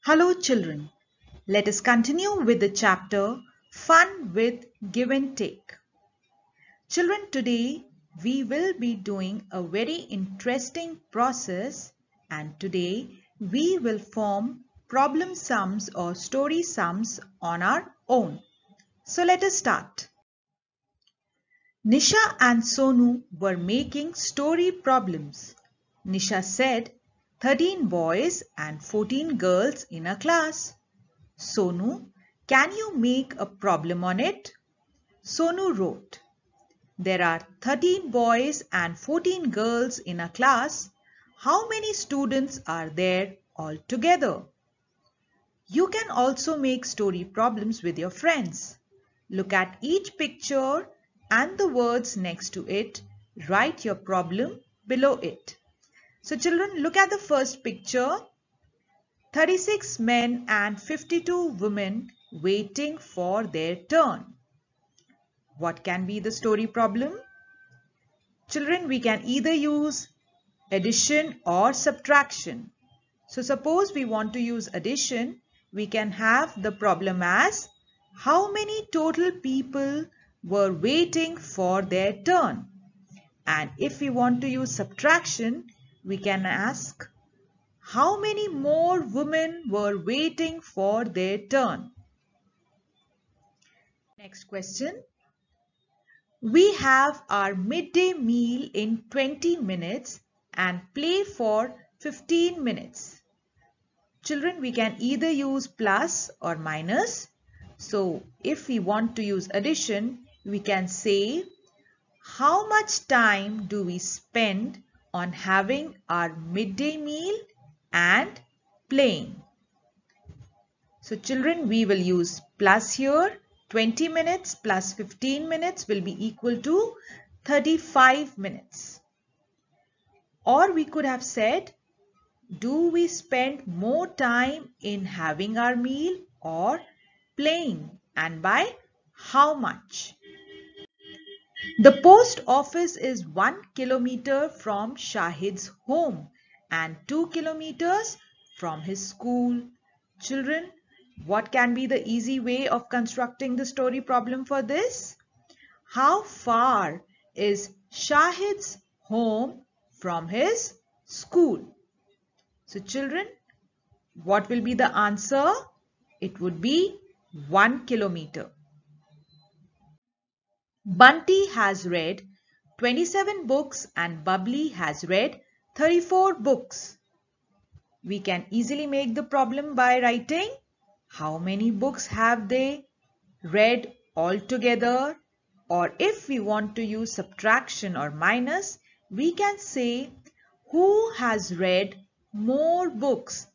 Hello children, let us continue with the chapter Fun with Give and Take. Children, today we will be doing a very interesting process, and today we will form problem sums or story sums on our own. So let us start. Nisha and Sonu were making story problems. Nisha said 13 boys and 14 girls in a class. Sonu, can you make a problem on it? Sonu wrote, there are 13 boys and 14 girls in a class. How many students are there altogether? You can also make story problems with your friends. Look at each picture and the words next to it. Write your problem below it. So children, look at the first picture. 36 men and 52 women waiting for their turn. What can be the story problem? Children, we can either use addition or subtraction. So suppose we want to use addition, we can have the problem as how many total people were waiting for their turn. And if we want to use subtraction, we can ask how many more women were waiting for their turn. Next question. We have our midday meal in 20 minutes and play for 15 minutes. Children, we can either use plus or minus. So, if we want to use addition, we can say, how much time do we spend on having our midday meal and playing? So, children, we will use plus here. 20 minutes plus 15 minutes will be equal to 35 minutes. Or we could have said, do we spend more time in having our meal or playing, and by how much? The post office is 1 kilometer from Shahid's home and 2 kilometers from his school. Children, what can be the easy way of constructing the story problem for this? How far is Shahid's home from his school? So children, what will be the answer? It would be 1 kilometer. Bunty has read 27 books and Bubbly has read 34 books. We can easily make the problem by writing how many books have they read altogether, or if we want to use subtraction or minus, we can say who has read more books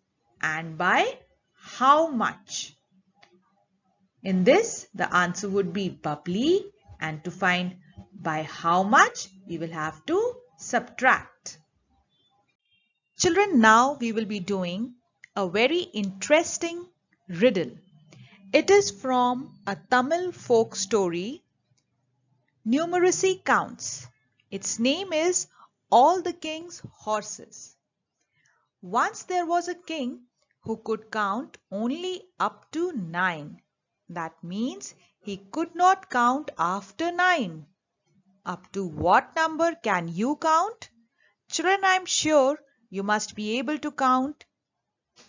and by how much. In this, the answer would be Bubbly, and to find by how much, we will have to subtract. Children, now we will be doing a very interesting riddle. It is from a Tamil folk story, Numeracy Counts. Its name is All the King's Horses. Once there was a king who could count only up to 9. That means he could not count after 9. Up to what number can you count? Children, I am sure you must be able to count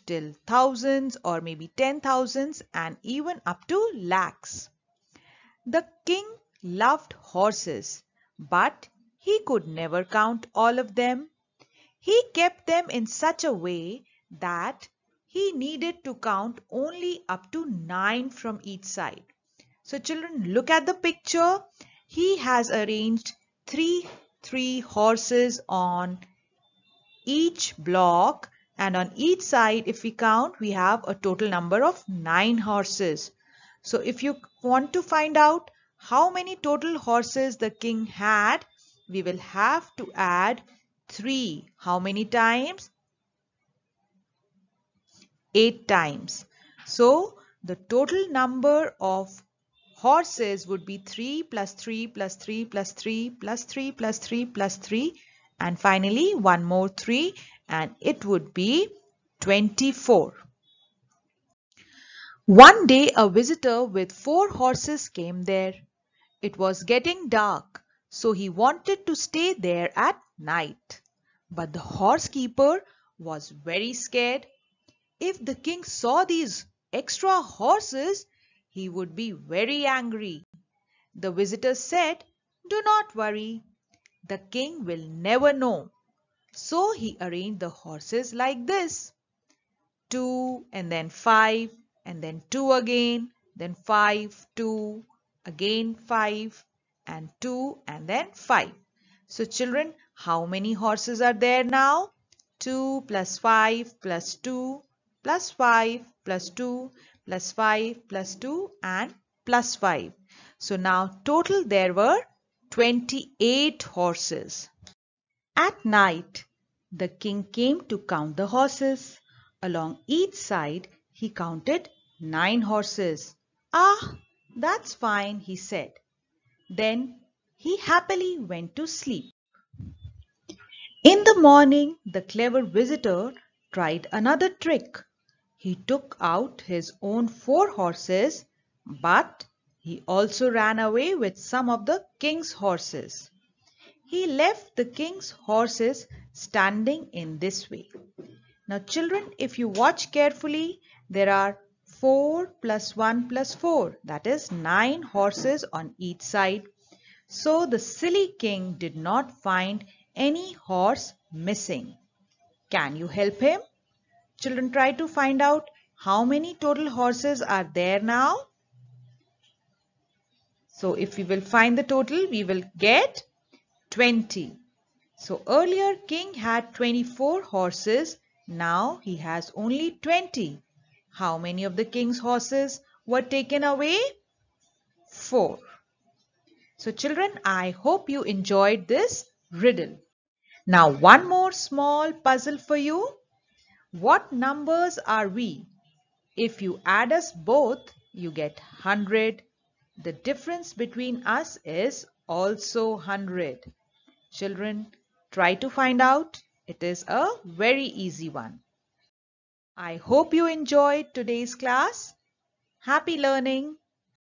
till thousands or maybe 10,000s and even up to lakhs. The king loved horses, but he could never count all of them. He kept them in such a way that he needed to count only up to 9 from each side. So children, look at the picture. He has arranged three horses on each block, and on each side, if we count, we have a total number of 9 horses. So if you want to find out how many total horses the king had, we will have to add 3. How many times? 8 times. So the total number of horses would be 3 plus 3 plus 3 plus 3 plus 3 plus 3 plus 3, and finally one more 3, and it would be 24. One day a visitor with 4 horses came there. It was getting dark, so he wanted to stay there at night. But the horse keeper was very scared. If the king saw these extra horses, he would be very angry. The visitor said, "Do not worry, the king will never know." So he arranged the horses like this: 2 and then 5 and then 2 again, then 5, 2, again 5 and 2 and then 5. So children, how many horses are there now? 2 plus 5 plus 2 plus 5 plus 2 plus 5 plus 2 and plus 5. So now total there were 28 horses. At night, the king came to count the horses. Along each side, he counted 9 horses. "Ah, that's fine," he said. Then he happily went to sleep. In the morning, the clever visitor tried another trick. He took out his own 4 horses, but he also ran away with some of the king's horses. He left the king's horses standing in this way. Now children, if you watch carefully, there are 4 plus 1 plus 4, that is 9 horses on each side. So the silly king did not find any horse missing. Can you help him? Children, try to find out how many total horses are there now. So if we will find the total, we will get 20. So earlier king had 24 horses, now he has only 20. How many of the king's horses were taken away? 4. So children, I hope you enjoyed this riddle. Now one more small puzzle for you. What numbers are we? If you add us both, you get 100. The difference between us is also 100. Children, try to find out. It is a very easy one. I hope you enjoyed today's class. Happy learning!